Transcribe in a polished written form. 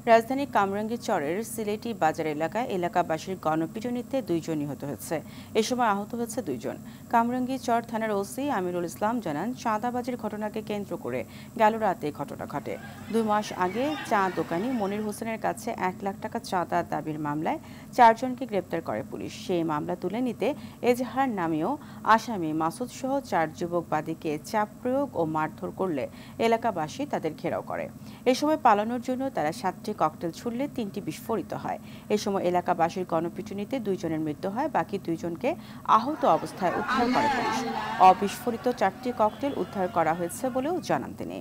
রাজধানীর কামরাঙ্গীরচরের সিলেটি বাজার এলাকায় এলাকাবাসীর গণপিটুনিতে 2 জন নিহত হয়েছে। এ সময় আহত হয়েছে 2 জন। কামরাঙ্গীরচর থানার ওসি আমিরুল ইসলাম জানান, চাঁদাবাজির ঘটনাকে কেন্দ্র করে গেল রাতে ঘটনা ঘটে। 2 মাস আগে চা দোকানি মনির হোসেনের কাছে 1 লাখ টাকা চাঁদা দাবির মামলায় 4 জনকে গ্রেপ্তার করে পুলিশ। সেই মামলা তুলে নিতে এজাহার নামীয় আসামি মাসুদ সহ 4 যুবক বাদীকে চাপ প্রয়োগ ও মারধর করলে এলাকাবাসী তাদের ঘেরাও করে। এ সময় পালানোর জন্য তারা 7টি ককটেল ছুড়লে 3টি বিস্ফোরিত হয়। এ সময় এলাকাবাসীর গণপিটুনিতে 2 জনের মৃত্যু হয়, বাকি 2 জনকে আহত অবস্থায় উদ্ধার করে পুলিশ। অবিস্ফোরিত 4টি ককটেল উদ্ধার করা হয়েছে বলেও জানান তিনি।